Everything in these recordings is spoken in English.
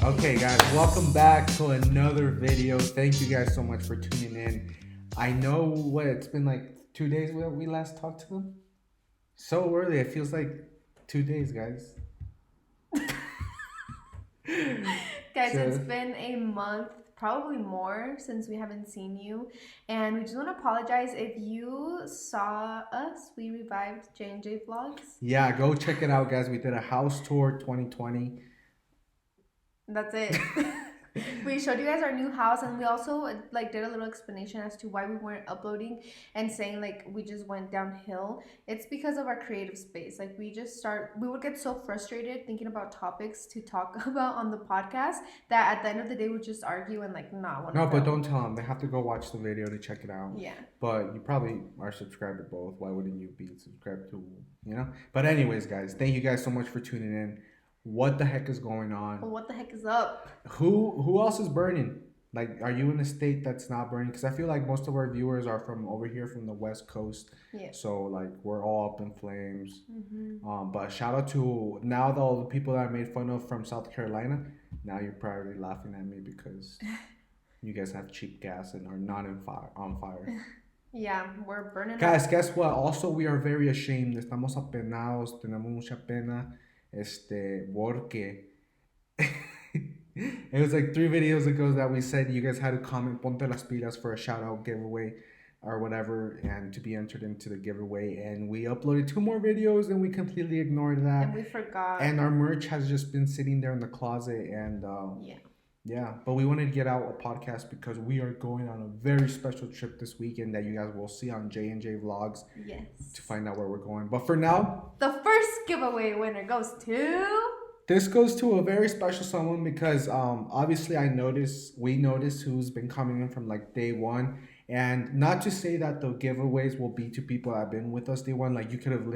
Okay, guys, welcome back to another video. Thank you guys so much for tuning in. I know what it's been like 2 days that we last talked to them. So early, it feels like 2 days, guys. Guys, So, it's been a month, probably more, since we haven't seen you. And we just want to apologize if you saw us. We revived J&J Vlogs. yeah, go check it out, guys. We did a house tour 2020. That's it. We showed you guys our new house, and we also did a little explanation as to why we weren't uploading and saying we just went downhill. It's because of our creative space. We would get so frustrated thinking about topics to talk about on the podcast that at the end of the day we'd just argue and not No, but don't tell them. They have to go watch the video to check it out. Yeah. But you probably are subscribed to both. Why wouldn't you be subscribed to, But anyways, guys, thank you guys so much for tuning in. What the heck is going on? What the heck is up? Who else is burning? Like, are you in a state that's not burning? Because I feel like most of our viewers are from over here from the West Coast. Yeah. So we're all up in flames. Mm-hmm. But shout out to now all the people that I made fun of from South Carolina. Now you're probably laughing at me because you guys have cheap gas and are not on fire. Yeah, we're burning. Guys, guess what? Also, we are very ashamed. Estamos apenados. Tenemos mucha pena. Porque it was like 3 videos ago that we said you guys had to comment Ponte las pilas for a shout out giveaway or whatever and to be entered into the giveaway, and we uploaded 2 more videos and we completely ignored that and we forgot, and our merch has just been sitting there in the closet and yeah, but we wanted to get out a podcast because we are going on a very special trip this weekend that you guys will see on J&J Vlogs. Yes. To find out where we're going. But for now, the first giveaway winner goes to... This goes to a very special someone because obviously we notice who's been coming in from day one. And not to say that the giveaways will be to people that have been with us day one. Like, you could have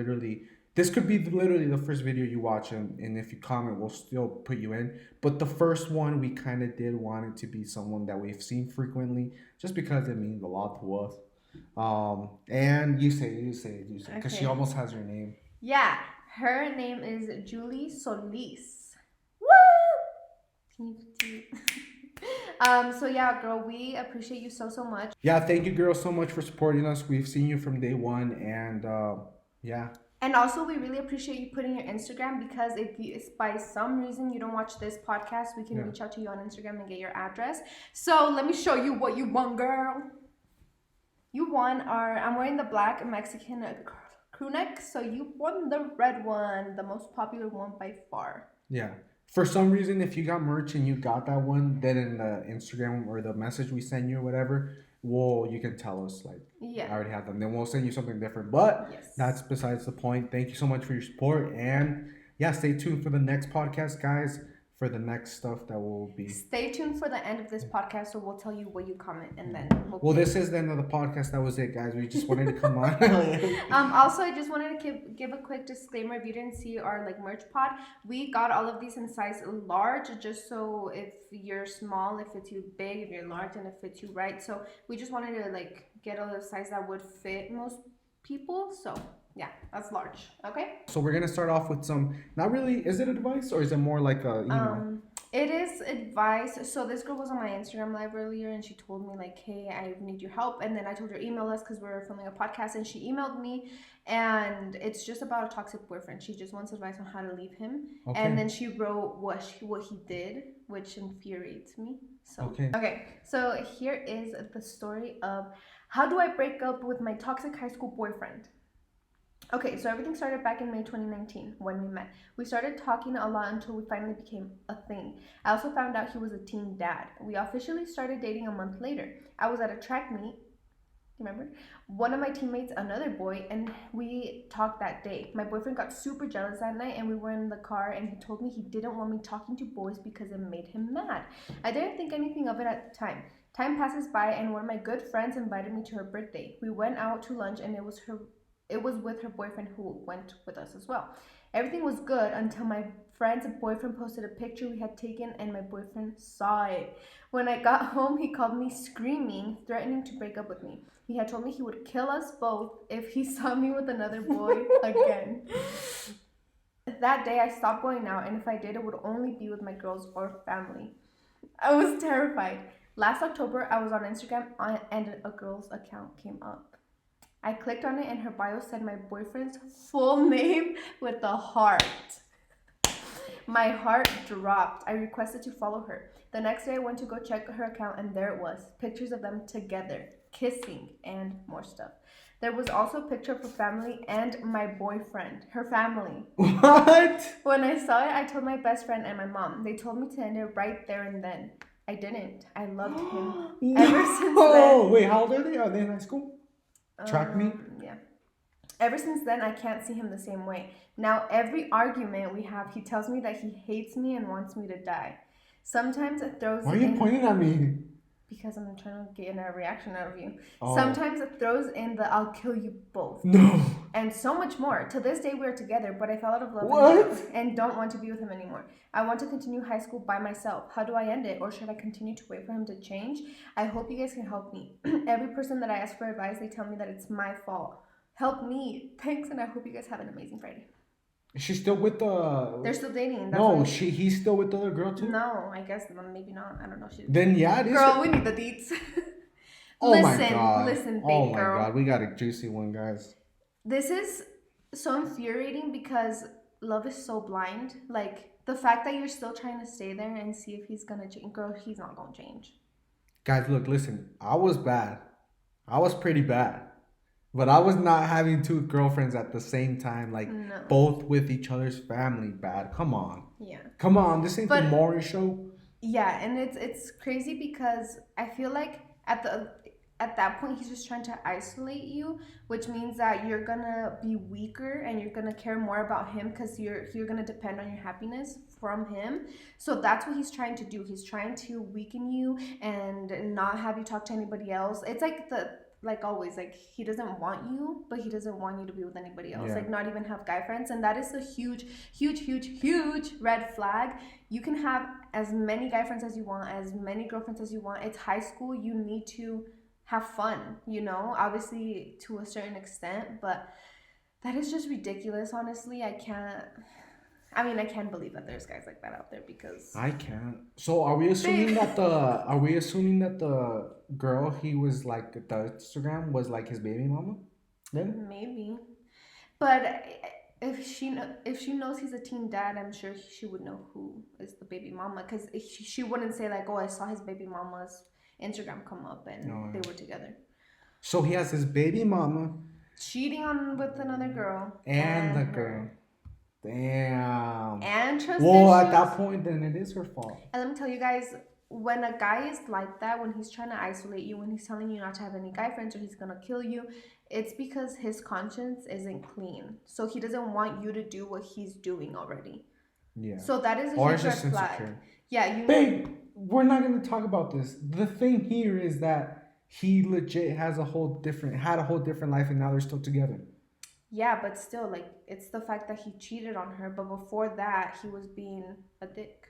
this could be literally the first video you watch, and if you comment, we'll still put you in. But the first one, we kind of did want it to be someone that we've seen frequently, just because it means a lot to us. And you say it, because she almost has her name. Yeah, her name is Julie Solis. Woo! So yeah, girl, we appreciate you so much. Yeah, thank you, girl, so much for supporting us. We've seen you from day one, and yeah. And also, we really appreciate you putting your Instagram, because if by some reason you don't watch this podcast, we can reach out to you on Instagram and get your address. So let me show you what you won, girl. You won I'm wearing the black Mexican crew neck, so you won the red one, the most popular one by far. Yeah. For some reason, if you got merch and you got that one, then in the Instagram or the message we send you or whatever, you can tell us, I already have them. Then we'll send you something different. But that's besides the point. Thank you so much for your support. And yeah, stay tuned for the next podcast, guys, for the next stuff that will be. Stay tuned for the end of this podcast, so we'll tell you what you comment, and then this is the end of the podcast. That was it, guys. We just wanted to come on. Also, I just wanted to give a quick disclaimer. If you didn't see our merch pod, we got all of these in size large, just so if you're small, it fits you big, if you're large, and it fits you right. So we just wanted to get a size that would fit most people. So yeah, that's large. Okay. So we're gonna start off with some. Not really. Is it advice or is it more like a It is advice. So this girl was on my Instagram live earlier, and she told me hey, I need your help. And then I told her email us because we're filming a podcast, and she emailed me, and it's just about a toxic boyfriend. She just wants advice on how to leave him. Okay. And then she wrote what he did, which infuriates me. So okay. So here is the story of how do I break up with my toxic high school boyfriend. Okay, so everything started back in May 2019 when we met. We started talking a lot until we finally became a thing. I also found out he was a teen dad. We officially started dating a month later. I was at a track meet, remember? One of my teammates, another boy, and we talked that day. My boyfriend got super jealous that night, and we were in the car, and he told me he didn't want me talking to boys because it made him mad. I didn't think anything of it at the time. Time passes by, and one of my good friends invited me to her birthday. We went out to lunch, and it was with her boyfriend, who went with us as well. Everything was good until my friend's boyfriend posted a picture we had taken, and my boyfriend saw it. When I got home, he called me screaming, threatening to break up with me. He had told me he would kill us both if he saw me with another boy again. that day I stopped going out, and if I did, it would only be with my girls or family. I was terrified. Last October, I was on Instagram and a girl's account came up. I clicked on it and her bio said my boyfriend's full name with a heart. My heart dropped. I requested to follow her. The next day I went to go check her account and there it was. Pictures of them together, kissing, and more stuff. There was also a picture of her family and my boyfriend, her family. What? When I saw it, I told my best friend and my mom. They told me to end it right there and then. I didn't. I loved him. No. Ever since then. Wait, how old are they? Are they in high school? Track me? Yeah. Ever since then, I can't see him the same way. Now, every argument we have, he tells me that he hates me and wants me to die. Sometimes it throws. Why are you pointing at me? Because I'm trying to get a reaction out of you. Oh. Sometimes it throws in the I'll kill you both. No. And so much more. To this day, we're together, but I fell out of love What? and don't want to be with him anymore. I want to continue high school by myself. How do I end it? Or should I continue to wait for him to change? I hope you guys can help me. Every person that I ask for advice, they tell me that it's my fault. Help me. Thanks, and I hope you guys have an amazing Friday. Is she still with the... They're still dating. No, he's still with the other girl too? No, I guess maybe not. I don't know. Then yeah, it is. Girl, we need the deets. Oh my god. Listen, babe, oh my girl. god, we got a juicy one, guys. This is so infuriating because love is so blind. Like, the fact that you're still trying to stay there and see if he's gonna change. Girl, he's not gonna change. Guys, look, listen. I was bad. I was pretty bad. But I was not having two girlfriends at the same time, like No. both with each other's family. Bad. Come on. Yeah. Come on. This ain't the Maury show. Yeah, and it's crazy because I feel like at that point he's just trying to isolate you, which means that you're gonna be weaker and you're gonna care more about him because you're gonna depend on your happiness from him. So that's what he's trying to do. He's trying to weaken you and not have you talk to anybody else. It's like always, like he doesn't want you, but he doesn't want you to be with anybody else. Yeah. Like not even have guy friends, and that is a huge red flag. You can have as many guy friends as you want, as many girlfriends as you want. It's high school. You need to have fun, you know, obviously to a certain extent, but that is just ridiculous. Honestly, I can't believe that there's guys like that out there because I can't. So are we assuming that the girl he was like the Instagram was like his baby mama? Then maybe, but if she knows he's a teen dad, I'm sure she would know who is the baby mama because she wouldn't say like, oh, I saw his baby mama's Instagram come up and they were together. So he has his baby mama cheating on with another girl and the girl. Damn. And trust well, issues. At that point, then it is her fault. And let me tell you guys, when a guy is like that, when he's trying to isolate you, when he's telling you not to have any guy friends or he's gonna kill you, it's because his conscience isn't clean. So he doesn't want you to do what he's doing already. Yeah. So that is a huge red flag. Yeah, babe, we're not gonna talk about this. The thing here is that he legit had a whole different life, and now they're still together. Yeah, but still, like, it's the fact that he cheated on her, but before that, he was being a dick.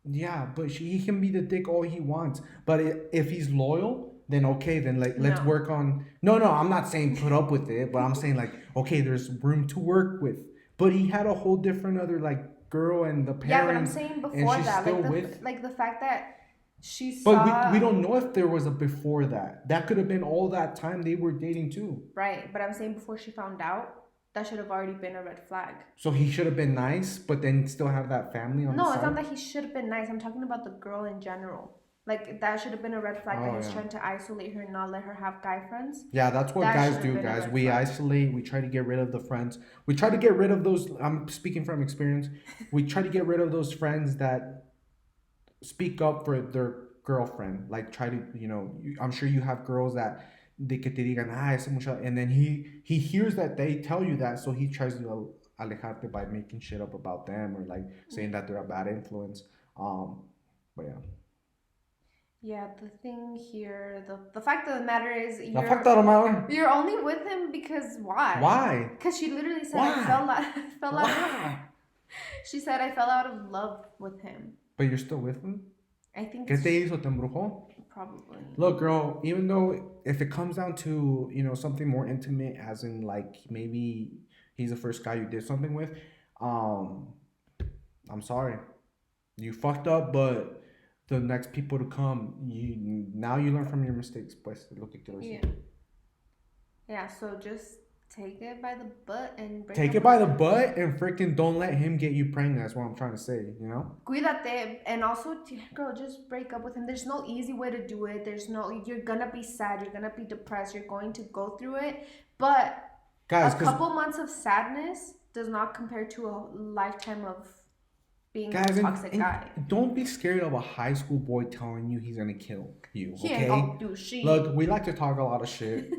Yeah, but he can be the dick all he wants. But if he's loyal, then okay, then like let's work on. No, I'm not saying put up with it, but I'm saying like okay, there's room to work with. But he had a whole different other like girl and the parents. Yeah, but I'm saying before that, like the fact that she saw. But we don't know if there was a before that. That could have been all that time they were dating too. Right, but I'm saying before she found out, that should have already been a red flag. So he should have been nice, but then still have that family on the side? No, it's not that he should have been nice. I'm talking about the girl in general. Like, that should have been a red flag that he's trying to isolate her and not let her have guy friends. Yeah, that's what guys do, guys. We isolate. We try to get rid of the friends. We try to get rid of those. I'm speaking from experience. We try to get rid of those friends that speak up for their girlfriend. Like, try to, I'm sure you have girls that de que te digan, esa muchacha, and then he hears that they tell you that, so he tries to alejarte by making shit up about them or like saying that they're a bad influence. But yeah. Yeah, the thing here, the fact of the matter is, you're only with him because why? Why? Because she literally said I fell out. She said I fell out of love with him. But you're still with him? I think. ¿Qué te hizo? ¿Te embrujó? Probably. Look, girl, even though if it comes down to, something more intimate, as in like maybe he's the first guy you did something with, um, I'm sorry, you fucked up, but the next people to come, you learn from your mistakes. Pues lo que quiero decir. Yeah. Yeah. So just take it by the butt and break Take up it by with the him. butt and freaking don't let him get you pregnant. That's what I'm trying to say. You know. Cuídate, and also, girl, just break up with him. There's no easy way to do it. There's no. You're gonna be sad. You're gonna be depressed. You're going to go through it, but Guys, a couple months of sadness does not compare to a lifetime of being with guys, a toxic guy. don't be scared of a high school boy telling you he's gonna kill you. He Okay. ain't gonna do shit. Look, we like to talk a lot of shit.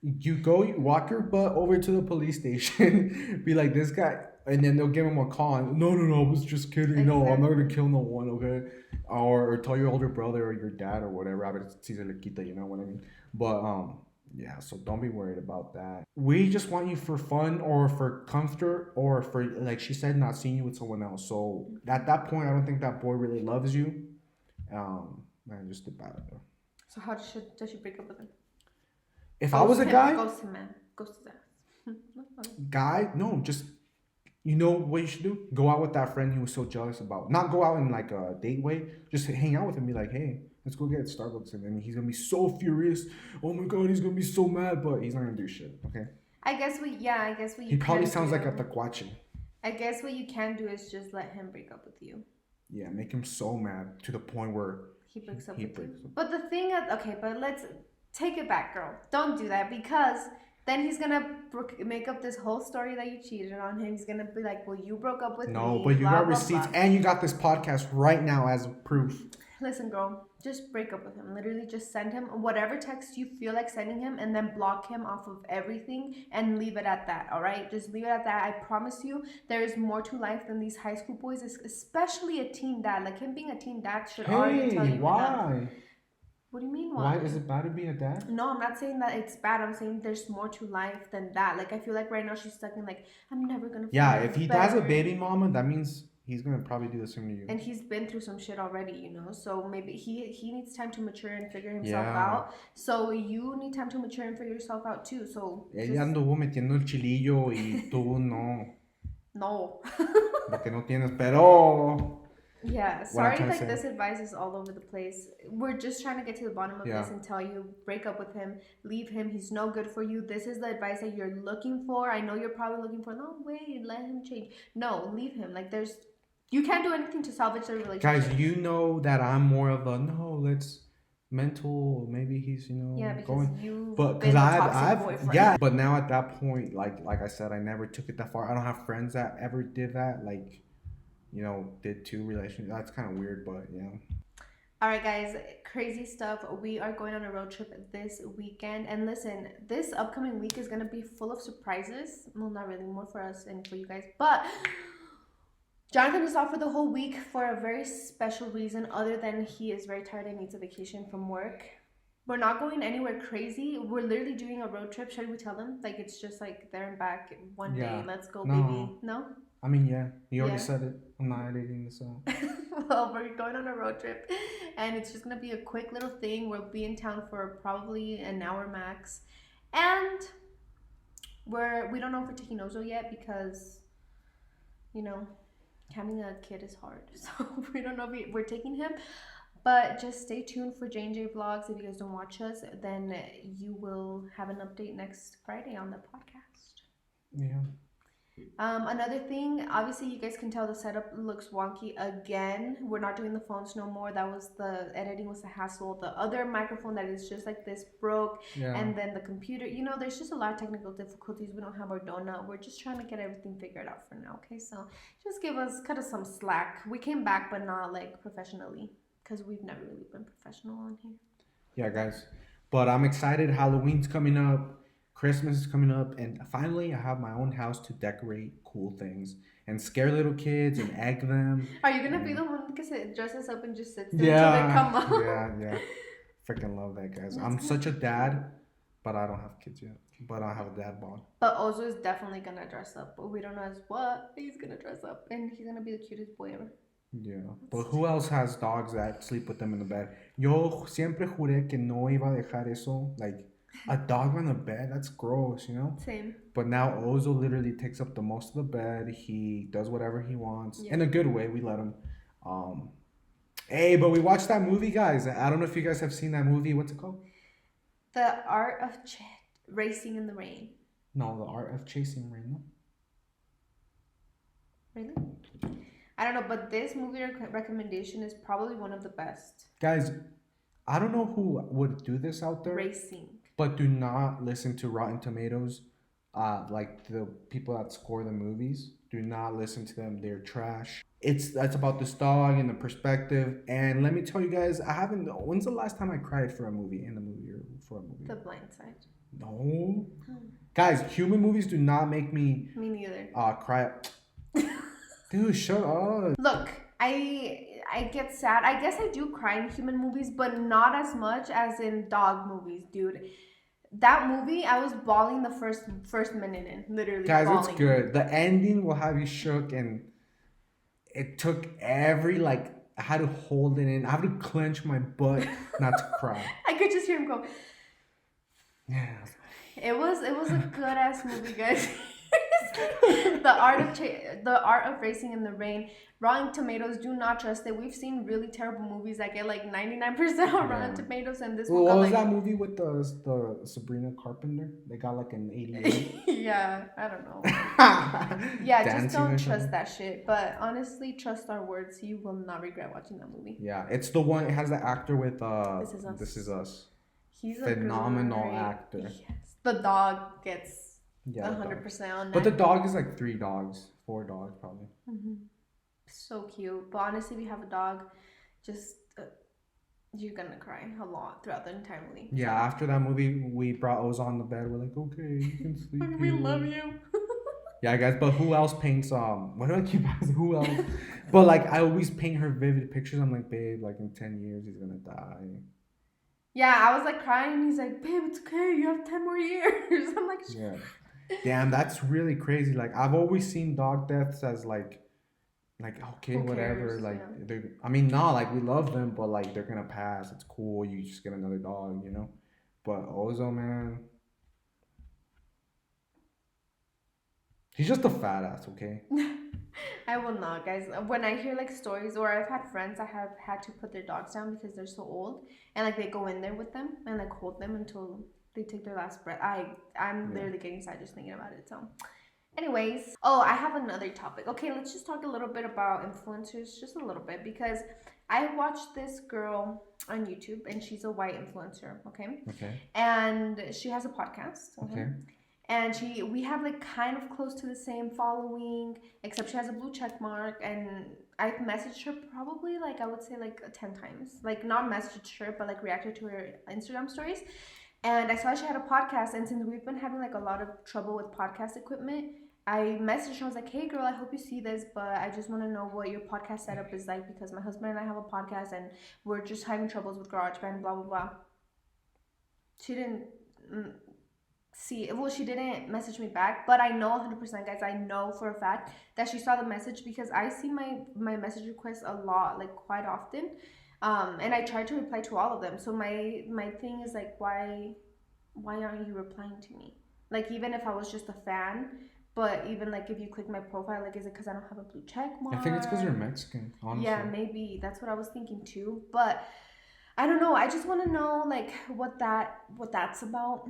You walk your butt over to the police station, be like this guy, and then they'll give him a call. And, no, I was just kidding. Exactly. No, I'm not gonna kill no one, okay? Or tell your older brother or your dad or whatever. A ver si se le quita, you know what I mean? But yeah. So don't be worried about that. We just want you for fun or for comfort or for, like she said, not seeing you with someone else. So at that point, I don't think that boy really loves you. Man, just about it. So how does she break up with him? If I was a guy, ghost him, man. Ghost his ass. guy, no, just you know what you should do? Go out with that friend he was so jealous about. Not go out in like a date way. Just hang out with him. Be like, hey, let's go get Starbucks. And then he's gonna be so furious. Oh my god, he's gonna be so mad, but he's not gonna do shit. Okay. I guess what you. He probably sounds like a taquache. I guess what you can do is just let him break up with you. Yeah, make him so mad to the point where he breaks up with you. But the thing is, okay, but let's take it back, girl. Don't do that, because then he's gonna make up this whole story that you cheated on him. He's gonna be like, well, you broke up with me. No, but you got receipts and you got this podcast right now as proof. Listen, girl, just break up with him. Literally just send him whatever text you feel like sending him, and then block him off of everything and leave it at that, all right? Just leave it at that. I promise you, there is more to life than these high school boys, especially a teen dad. Like him being a teen dad should already tell you why? enough. What do you mean why? Why is it bad to be a dad? No, I'm not saying that it's bad. I'm saying there's more to life than that. Like I feel like right now she's stuck in like, I'm never gonna. Yeah, if he has a baby mama, that means he's gonna probably do the same to you. And he's been through some shit already, you know. So maybe he needs time to mature and figure himself out. So you need time to mature and figure yourself out too. So. Ella anduvo metiendo el chilillo y tú no. No. Porque no tienes, pero. Yeah, sorry, like this advice is all over the place. We're just trying to get to the bottom of this and tell you, break up with him, leave him, he's no good for you. This is the advice that you're looking for. I know you're probably looking for, no, wait, let him change. No, leave him. Like you can't do anything to salvage the relationship. Guys, you know that I'm more of a, no, let's mental, maybe he's, because you've but been a toxic boyfriend. Yeah, but now at that point, like I said, I never took it that far. I don't have friends that ever did that, like, did two relationships. That's kind of weird, but yeah. All right, guys, crazy stuff. We are going on a road trip this weekend. And listen, this upcoming week is going to be full of surprises. Well, not really, more for us and for you guys. But Jonathan is off for the whole week for a very special reason, other than he is very tired and needs a vacation from work. We're not going anywhere crazy. We're literally doing a road trip. Should we tell them? Like, it's just like there and back one day. Let's go, baby. No? I mean, yeah. You already said it. I'm not editing this out. Well, we're going on a road trip, and it's just going to be a quick little thing. We'll be in town for probably an hour max. And we don't know if we're taking Ozo yet because, having a kid is hard. So we don't know if we're taking him. But just stay tuned for J&J Vlogs. If you guys don't watch us, then you will have an update next Friday on the podcast. Yeah. Another thing, obviously you guys can tell the setup looks wonky again. We're not doing the phones no more. The editing was the hassle. The other microphone that is just like this broke. Yeah. And then the computer, there's just a lot of technical difficulties. We don't have our donut. We're just trying to get everything figured out for now, okay? So just cut us some slack. We came back, but not like professionally, because we've never really been professional on here. Yeah, guys. But I'm excited. Halloween's coming up. Christmas is coming up, and finally I have my own house to decorate cool things and scare little kids and egg them. Are you gonna be the one that dresses up and just sits there until they come up? Yeah. Freaking love that, guys. I'm such a dad, but I don't have kids yet. But I have a dad bod. But Ozo is definitely gonna dress up, but we don't know as what he's gonna dress up, and he's gonna be the cutest boy ever. Yeah, but who else has dogs that sleep with them in the bed? Yo siempre juré que no iba a dejar eso, like. A dog on the bed, that's gross, you know? Same. But now Ozo literally takes up the most of the bed. He does whatever he wants. Yeah. In a good way, we let him. Um, hey, but we watched that movie, guys. I don't know if you guys have seen that movie. What's it called? The Art of Racing in the Rain. No, The Art of Chasing Rain. No? Really? I don't know, but this movie recommendation is probably one of the best. Guys, I don't know who would do this out there. Racing. But do not listen to Rotten Tomatoes. Like the people that score the movies. Do not listen to them. They're trash. That's about this dog and the perspective. And let me tell you guys, I haven't. When's the last time I cried for a movie in a movie or for a movie? The Blind Side. No. Guys, human movies do not make me. Me neither. Cry. Dude, shut up. Look, I get sad. I guess I do cry in human movies, but not as much as in dog movies, dude. That movie, I was bawling the first minute in, literally. Guys, bawling. it's good. The ending will have you shook, and it took every I had to hold it in. I had to clench my butt not to cry. I could just hear him go. Yeah. It was a good ass movie, guys. The Art of Racing in the Rain. Rotten Tomatoes, do not trust it. We've seen really terrible movies that get 99% on Rotten Tomatoes, and this one what got was that movie with the Sabrina Carpenter? They got an 88. Yeah, I don't know. Yeah, Dancing just don't trust that shit. But honestly, trust our words. You will not regret watching that movie. Yeah, it's the one. It has the actor with This Is Us. This Is Us. He's a phenomenal actor. Yes, the dog gets 100% on that. But the dog is 3 dogs, 4 dogs probably. Mm-hmm. So cute. But honestly, if you have a dog, just you're gonna cry a lot throughout the entire movie. Yeah, so. After that movie, we brought Oz on the bed. We're like, okay, you can sleep. We love you. Yeah, guys. But who else paints? Why do I keep asking who else? But I always paint her vivid pictures. I'm like, babe, in 10 years he's gonna die. Yeah, I was crying, and he's like, babe, it's okay. You have 10 more years. I'm like, yeah. Damn, that's really crazy. I've always seen dog deaths as okay, whatever. Yeah. I mean, we love them, but they're gonna pass. It's cool. You just get another dog, you know. But Ozo, man, he's just a fat ass, okay? I will not, guys. When I hear stories, or I've had friends that have had to put their dogs down because they're so old, and they go in there with them and hold them until they take their last breath. I'm literally getting sad just thinking about it. So. Anyways, I have another topic. Okay, let's just talk a little bit about influencers, just a little bit, because I watched this girl on YouTube, and she's a white influencer, okay? Okay. And she has a podcast, okay? And we have kind of close to the same following, except she has a blue check mark, and I've messaged her probably I would say 10 times. Not messaged her, but reacted to her Instagram stories. And I saw she had a podcast, and since we've been having a lot of trouble with podcast equipment, I messaged her. I was like, hey girl, I hope you see this, but I just want to know what your podcast setup is like, because my husband and I have a podcast and we're just having troubles with GarageBand, blah, blah, blah. She didn't she didn't message me back, but I know 100%, guys, I know for a fact that she saw the message, because I see my message requests a lot, quite often. And I try to reply to all of them. So my thing is why aren't you replying to me? Even if I was just a fan, but even if you click my profile, is it because I don't have a blue check mark? I think it's because you're Mexican, honestly. Yeah, maybe that's what I was thinking too. But I don't know. I just want to know what that's about.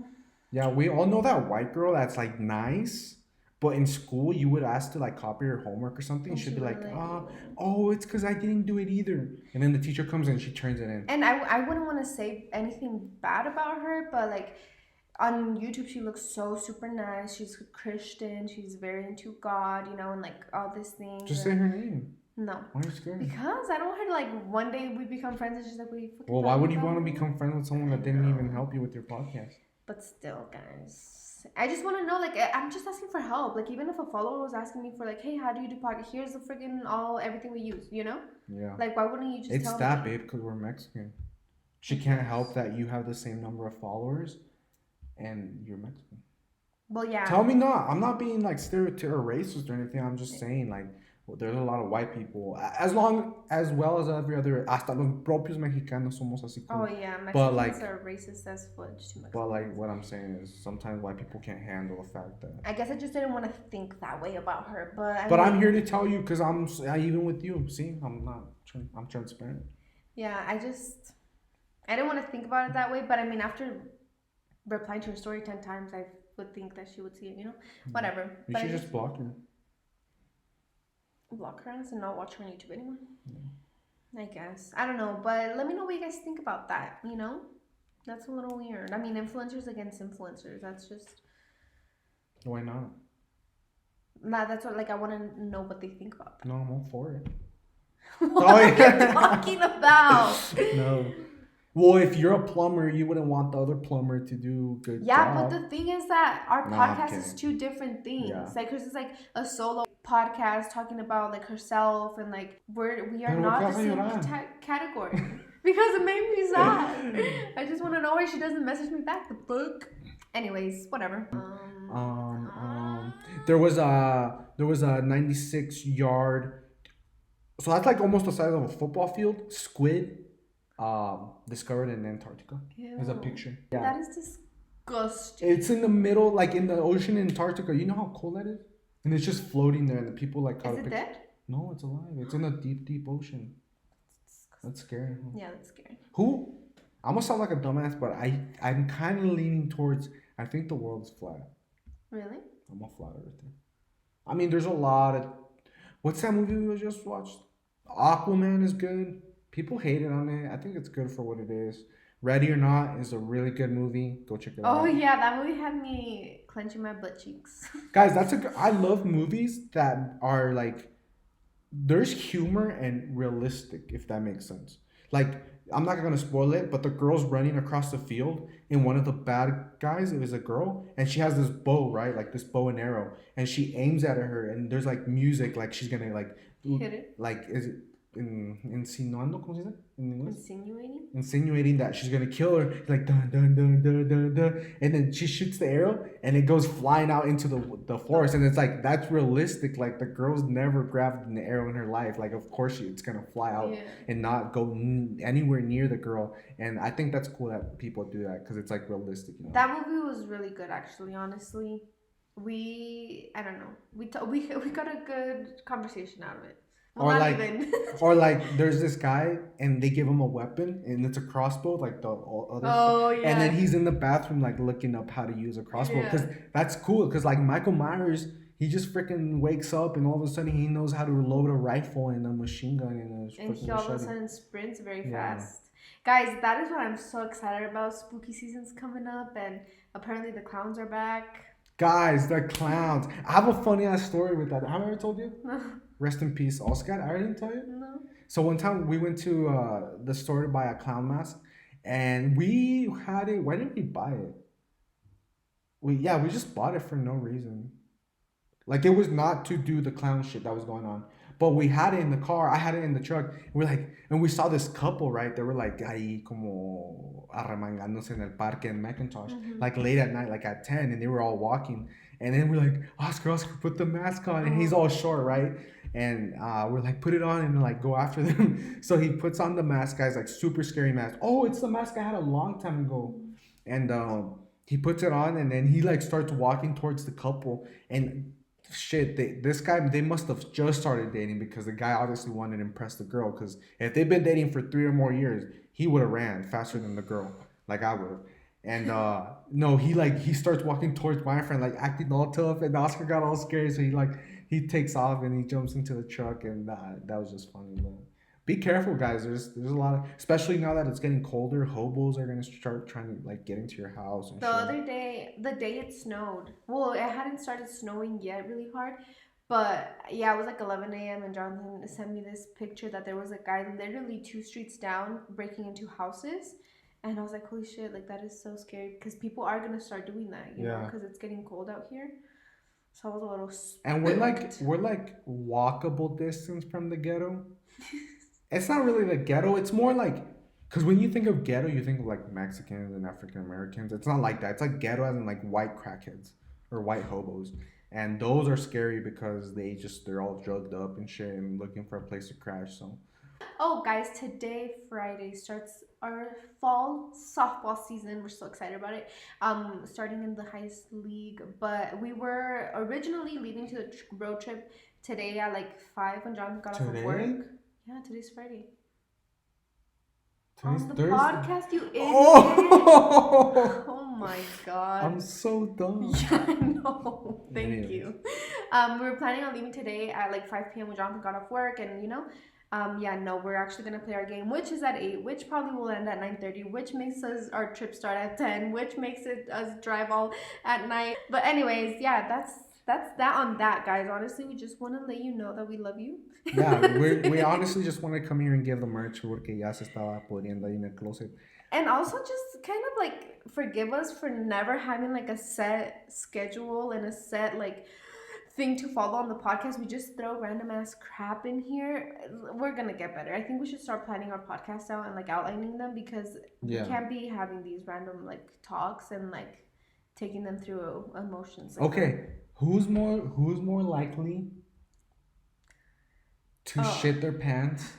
Yeah, we all know that white girl that's nice. But in school, you would ask to copy your homework or something. And she'd be it's because I didn't do it either. And then the teacher comes in, she turns it in. And I wouldn't want to say anything bad about her, but on YouTube, she looks so super nice. She's a Christian. She's very into God, and all these things. Just say her name. No. Why are you scared? Because I don't want her to one day we become friends and she's we fucking. Well, why would you want to become friends with someone that didn't even help you with your podcast? But still, guys, I just want to know. I'm just asking for help. Even if a follower was asking me for hey, how do you do podcast? Here's the friggin' everything we use. Yeah. Why wouldn't you just? It's tell that, me? Babe, because we're Mexican. She can't help that you have the same number of followers, and you're Mexican. Well, yeah. Tell me not. I'm not being stereotypical or racist or anything. I'm just saying There's a lot of white people, as well as every other. Hasta los propios mexicanos somos así Oh como. yeah, But Mexicans like, are racist as fudge to but Mexicans. like, what I'm saying is sometimes white people can't handle the fact that. I guess I just didn't want to think that way about her, but I But I'm mean, here to tell you because even with you. See, I'm transparent. yeah, I didn't want to think about it that way, but I mean, after replying to her story 10 times, I would think that she would see it, you know? Whatever. You But should I just block her. block her ass and not watch her on YouTube anymore. I guess. I don't know, but let me know what you guys think about that, you know? That's a little weird. I mean, influencers against influencers. That's just. Why not? Nah, that's what, like, I want to know what they think about that. No, I'm all for it. What are you talking about? No. Well, if you're a plumber, you wouldn't want the other plumber to do good Yeah, job. but the thing is that our No, I'm podcast is kidding. two different things. Yeah. Like hers is like a solo podcast talking about like herself and like we are Pero not ¿por the qué same vas a llorar? category. Because it made me sad. I just want to know why she doesn't message me back. The book. Anyways, whatever. There was a 96-yard. So that's like almost the size of a football field. Squid, discovered in Antarctica. There's a Ew. picture. That is disgusting. It's in the middle, like in the ocean in Antarctica. You know how cold that is? And it's just floating there, and the people like caught Is a it picture. dead? No, it's alive. It's in a deep, deep ocean. That's scary. Huh? Yeah, that's scary. Who? I'm gonna sound like a dumbass, but I'm kind of leaning towards. I think the world is flat. Really? I'm a flat earther. I mean, there's a lot of. What's that movie we just watched? Aquaman is good. People hated on it. I think it's good for what it is. Ready or Not is a really good movie. Go check it out. Oh yeah, that movie had me clenching my butt cheeks. Guys, I love movies that are like there's humor and realistic, if that makes sense. Like I'm not gonna spoil it, but the girl's running across the field, and one of the bad guys, it was a girl, and she has this bow, right? Like this bow and arrow, and she aims at her, and there's like music, like she's gonna like Hit it. like is it insinuando, ¿cómo se dice? En inglés? Insinuating? Insinuating that she's gonna kill her, like dun dun dun dun dun dun, and then she shoots the arrow, and it goes flying out into the forest, and it's like that's realistic. Like the girl's never grabbed an arrow in her life. Like of course it's gonna fly out and not go anywhere near the girl. And I think that's cool that people do that because it's like realistic. You know? That movie was really good, actually. Honestly, I don't know. We got a good conversation out of it. Well, or not like, even. or like, there's this guy and they give him a weapon and it's a crossbow, like the other. Oh yeah. And then he's in the bathroom like looking up how to use a crossbow because that's cool. Because like Michael Myers, he just freaking wakes up and all of a sudden he knows how to load a rifle and a machine gun and he all of a sudden sprints very fast. Yeah. Guys, that is what I'm so excited about. Spooky season's coming up and apparently the clowns are back. Guys, the clowns. I have a funny ass story with that. Have I ever told you? No. Rest in peace, Oscar. I didn't tell you? No. So one time we went to the store to buy a clown mask, and we had it. Why did we buy it? We just bought it for no reason. Like it was not to do the clown shit that was going on. But we had it in the car. I had it in the truck. And we saw this couple, right? They were like ahí como arremangándose en el parque in Macintosh, like late at night, like at 10, and they were all walking. And then we're like, Oscar, put the mask on. And he's all short, right? And we're like, put it on and like go after them. So he puts on the mask, guys, like super scary mask. Oh, it's the mask I had a long time ago. And he puts it on and then he like starts walking towards the couple. And shit, they must have just started dating because the guy obviously wanted to impress the girl. Because if they've been dating for 3 or more years, he would have ran faster than the girl, like I would have. And no, he starts walking towards my friend, like acting all tough, and Oscar got all scared, so he takes off and he jumps into the truck, and that was just funny. But be careful, guys. There's a lot of, especially now that it's getting colder, hobos are gonna start trying to like get into your house. And the day it snowed. Well, it hadn't started snowing yet, really hard. But yeah, it was like 11 a.m. and Jonathan sent me this picture that there was a guy literally 2 streets down breaking into houses. And I was like, holy shit, like that is so scary because people are going to start doing that, you know, because it's getting cold out here. So I was a little spooked. And we're like walkable distance from the ghetto. It's not really the ghetto. It's more like, because when you think of ghetto, you think of like Mexicans and African Americans. It's not like that. It's like ghetto as in like white crackheads or white hobos. and those are scary because they're all drugged up and shit and looking for a place to crash. So Oh, guys, today, Friday, starts our fall softball season. We're so excited about it. Starting in the highest league, but we were originally leaving to the road trip today at like 5 when Jonathan got off of today, work. Yeah, today's Friday. today's On the Thursday. podcast, you idiot. Oh, Oh my god. I'm so dumb. Yeah, I know. Thank Anyways. you. We were planning on leaving today at like 5 p.m. when Jonathan got off work, and yeah, no, we're actually gonna play our game, which is at 8, which probably will end at 9:30, which makes us our trip start at 10, which makes it us drive all at night. But anyways, yeah, that's that on that, guys. Honestly, we just want to let you know that we love you. Yeah, we honestly just want to come here and give the merch porque ya se estaba pudriendo ahí en el closet. And also just kind of like forgive us for never having like a set schedule and a set like thing to follow on the podcast. We just throw random ass crap in here. We're gonna get better. I think we should start planning our podcast out and like outlining them, because we can't be having these random like talks and like taking them through emotions. Like Okay, who's more likely to shit their pants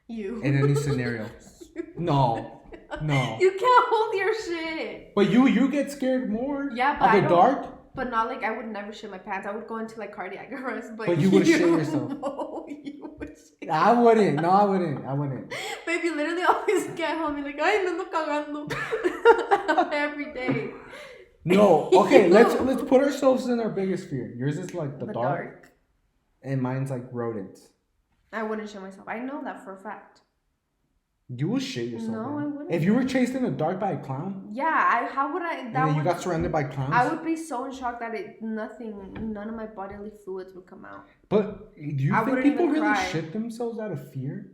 you in any scenario? No. You can't hold your shit. But you get scared more. Yeah, but of the dark. But not like I would never shit my pants. I would go into like cardiac arrest. But you would shit yourself. No, you would shit. I wouldn't. No, I wouldn't. Baby, literally always get home and like, ay, me ando cagando every day. No. Okay, let's put ourselves in our biggest fear. Yours is like the dark. And mine's like rodents. I wouldn't shit myself. I know that for a fact. You would shit yourself. No, man. I wouldn't. If you were chased in the dark by a clown. Yeah, how would I? And then you got surrounded by clowns. I would be so in shock that none of my bodily fluids would come out. But do you think people really shit themselves out of fear?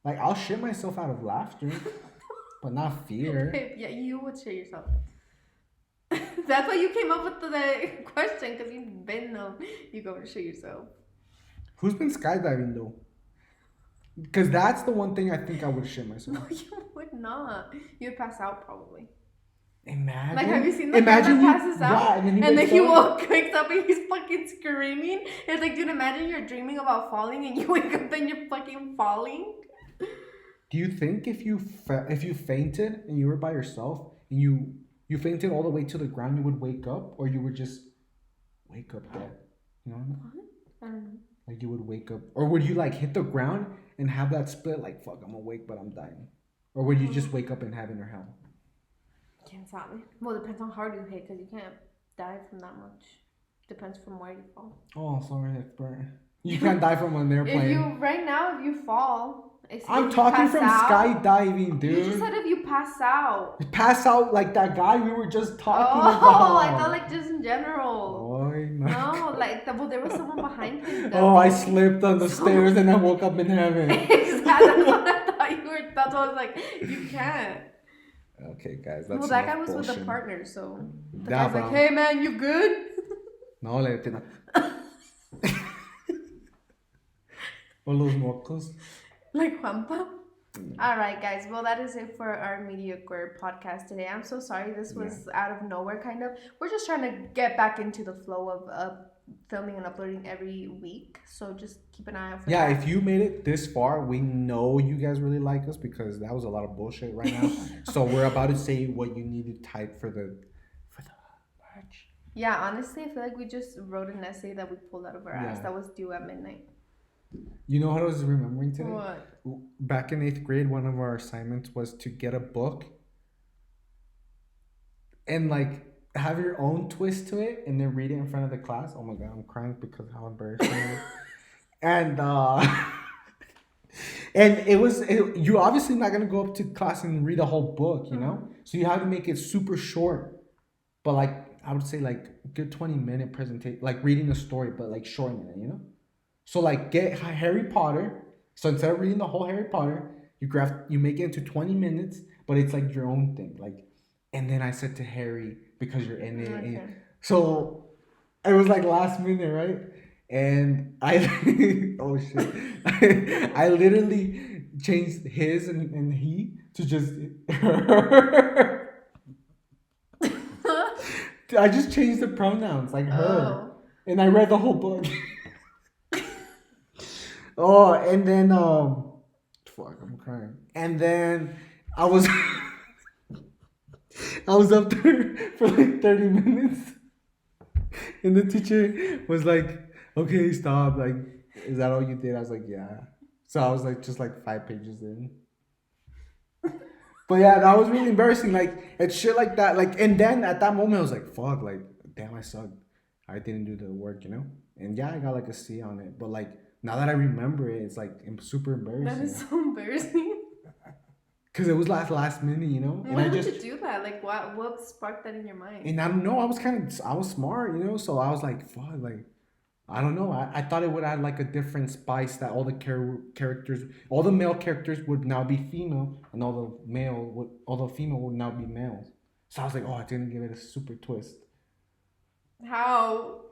Like, I'll shit myself out of laughter, but not fear. Yeah, you would shit yourself. That's why you came up with the question, because you've been known you go to shit yourself. Who's been skydiving though? Because that's the one thing I think I would shit myself. No, you would not. You'd pass out probably. Imagine. Like, have you seen the guy that passes out? Yeah, and then he wakes up and he's fucking screaming. It's like, dude, imagine you're dreaming about falling and you wake up and you're fucking falling. Do you think if you fainted and you were by yourself and you fainted all the way to the ground, you would wake up, or you would just wake up dead? You know what I mean? What? I don't know. Like, you would wake up, or would you like hit the ground and have that split, like, fuck, I'm awake but I'm dying, or would you just wake up in heaven or hell? Can't stop me. Well, it depends on how hard you hit, because you can't die from that much. Depends from where you fall. Oh, sorry, expert. You can't die from an airplane. If you fall. I'm talking from skydiving, dude. You just said if you pass out. Pass out like that guy we were just talking about. Oh, I thought like just in general. Boy, no, like there was someone behind him. Oh, I slipped on the stairs and I woke up in heaven. Exactly. That's what I thought you were. That's what I was like. You can't. Okay, guys. That's well, that guy was with a partner, so the yeah, guy's like, "Hey, man, you good?" No, le tiene. O los mocos. Like Juanpa. All right, guys. Well, that is it for our mediocre podcast today. I'm so sorry. This was out of nowhere, kind of. We're just trying to get back into the flow of filming and uploading every week. So just keep an eye out for that. Yeah, if you made it this far, we know you guys really like us, because that was a lot of bullshit right now. So we're about to say what you need to type for the merch. Yeah, honestly, I feel like we just wrote an essay that we pulled out of our ass that was due at midnight. You know what I was remembering today? What? Back in 8th grade, one of our assignments was to get a book and like have your own twist to it and then read it in front of the class. Oh my god, I'm crying because how embarrassing it is. And you're obviously not gonna go up to class and read a whole book, you know? So you have to make it super short. But like, I would say like a good 20-minute presentation, like reading a story, but like shortening it, you know? So like get Harry Potter. So instead of reading the whole Harry Potter, you make it into 20 minutes, but it's like your own thing. Like, and then I said to Harry, because you're in it. Okay. So it was like last minute, right? And oh shit. I literally changed his and he to just her. I just changed the pronouns, like her. And I read the whole book. Oh, and then fuck, I'm crying. And then I was I was up there for like 30 minutes, and the teacher was like, "Okay, stop. Like, is that all you did?" I was like, "Yeah." So I was like, just like 5 pages in. But yeah, that was really embarrassing. Like, it's shit like that. Like, and then at that moment, I was like, "Fuck!" Like, damn, I sucked. I didn't do the work, you know. And yeah, I got like a C on it. But like now that I remember it, it's like super That is embarrassing. so embarrassing. Cause it was last minute, you know. And Why I would just you do that? Like, what sparked that in your mind? and I don't know. I was smart, you know. So I was like, fuck, like I don't know. I thought it would add like a different spice that all the characters, all the male characters would now be female, and all the female would now be males. So I was like, oh, I didn't give it a super twist. How?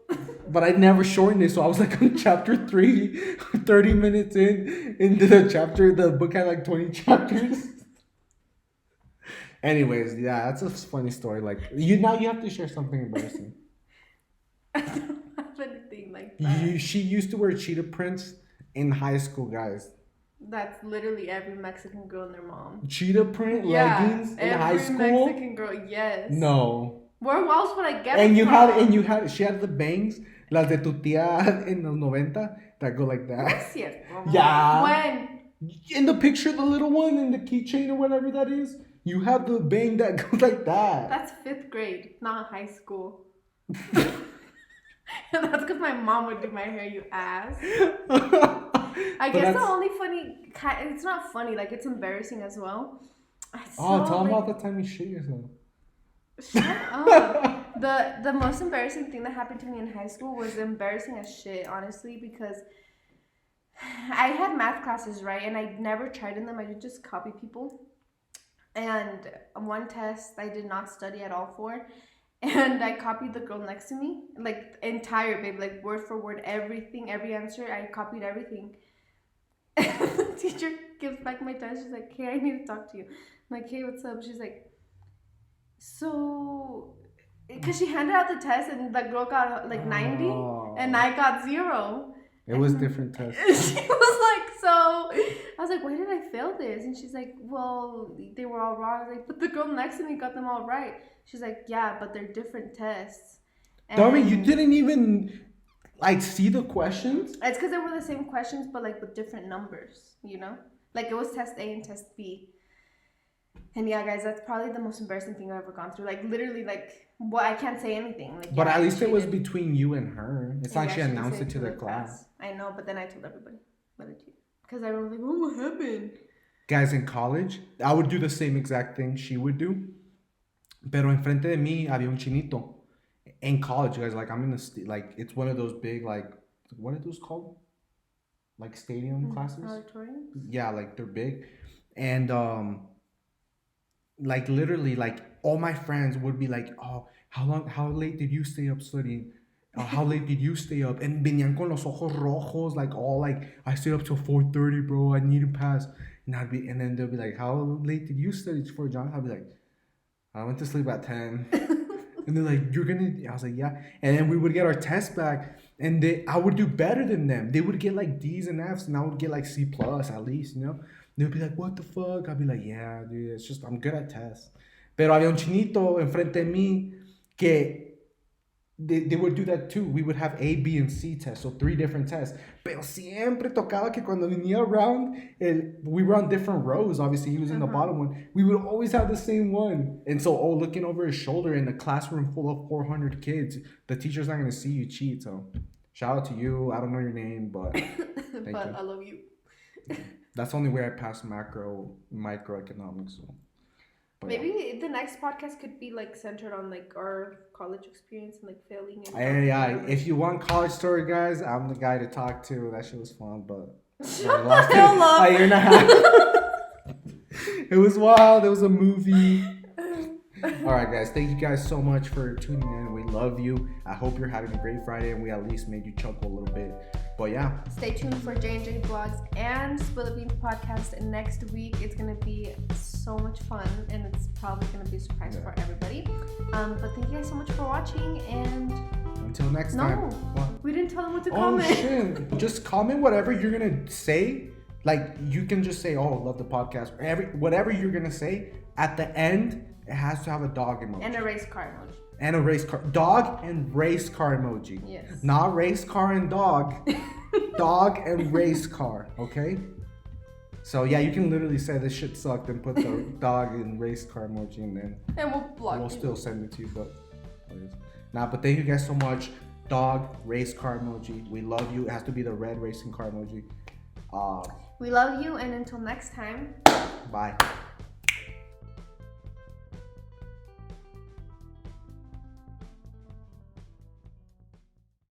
But I never shortened it, so I was like on chapter 3, 30 minutes into the chapter. The book had like 20 chapters. Anyways, yeah, that's a funny story. Like you have to share something embarrassing. I don't have anything like that. She used to wear cheetah prints in high school, guys. That's literally every Mexican girl and their mom. Cheetah print leggings in high school. Every Mexican girl, yes. No. Where else would I get And it you from? had she had the bangs, las de tu tía en los 90 that go like that. That's cierto. Yeah. When? In the picture, the little one in the keychain or whatever that is, you have the bang that goes like that. That's 5th grade, not high school. And that's because my mom would do my hair, you ass. I guess the only funny, it's not funny, like it's embarrassing as well. Tell them about the time you shit yourself. Shut up. The most embarrassing thing that happened to me in high school was embarrassing as shit, honestly, because I had math classes, right? And I never tried in them. I would just copy people. And one test I did not study at all for. And I copied the girl next to me, like entire, babe, like word for word, everything, every answer. I copied everything. And the teacher gives back my test. She's like, "Hey, I need to talk to you." I'm like, "Hey, what's up?" She's like, "So," because she handed out the test and the girl got like 90 and I got 0. It was different tests. She was like, "So," I was like, "Why did I fail this?" And she's like, "Well, they were all wrong." I was like, "But the girl next to me got them all right." She's like, "Yeah, but they're different tests." Dummy, you didn't even like see the questions? It's because they were the same questions, but like with different numbers, you know? Like it was test A and test B. And yeah, guys, that's probably the most embarrassing thing I've ever gone through. Like literally, like, well, I can't say anything. Like, but yeah, at least it was between you and her. It's like she didn't announced say it to the class. I know, but then I told everybody. Because I was like, "Oh, what happened?" Guys, in college, I would do the same exact thing she would do. Pero enfrente de mí había un chinito. In college, guys, like I'm in like it's one of those big like what are those called? Like stadium classes? Auditoriums? Yeah, like they're big. And like literally like all my friends would be like, "Oh, how late did you stay up studying? How late did you stay up?" And venían con los ojos rojos, like all like, "I stayed up till 4:30, bro. I need to pass." And then they'll be like, "How late did you study for, John?" I'll be like, "I went to sleep at 10." And they're like, "You're gonna," I was like, "Yeah." And then we would get our test back, and I would do better than them. They would get like D's and F's, and I would get like C plus at least, you know. They'd be like, "What the fuck?" I'd be like, "Yeah, dude, it's just I'm good at tests." Pero había un chinito enfrente de mí que they would do that too. We would have A, B, and C tests, so 3 different tests. Pero siempre tocaba que cuando venía around, we were on different rows. Obviously, he was in the bottom one. We would always have the same one. And so, looking over his shoulder in a classroom full of 400 kids, the teacher's not going to see you cheat. So, shout out to you. I don't know your name, but thank but you. I love you. That's the only way I passed microeconomics. So. Maybe the next podcast could be like centered on like our college experience and like failing. Yeah. If you want college story, guys, I'm the guy to talk to. That shit was fun, but shut the hell up. A year and a half. It was wild. It was a movie. All right, guys. Thank you guys so much for tuning in. We love you. I hope you're having a great Friday, and we at least made you chuckle a little bit. But yeah. Stay tuned for J&J Vlogs and Spill the Beans podcast next week. It's going to be so much fun, and it's probably going to be a surprise for everybody. But thank you guys so much for watching, and until next No. time. What? We didn't tell them what to Oh comment. shit! Just comment whatever you're gonna say. Like you can just say, "Oh, love the podcast." Whatever you're gonna say at the end, it has to have a dog emoji And a race car emoji. and a race car, dog and race car emoji. Yes. Not race car and dog. Dog and race car. Okay. So yeah, you can literally say this shit sucked and put the dog and race car emoji, and then And we'll block we'll you. still send it to you. But but thank you guys so much. Dog race car emoji. We love you. It has to be the red racing car emoji. We love you, and until next time. Bye.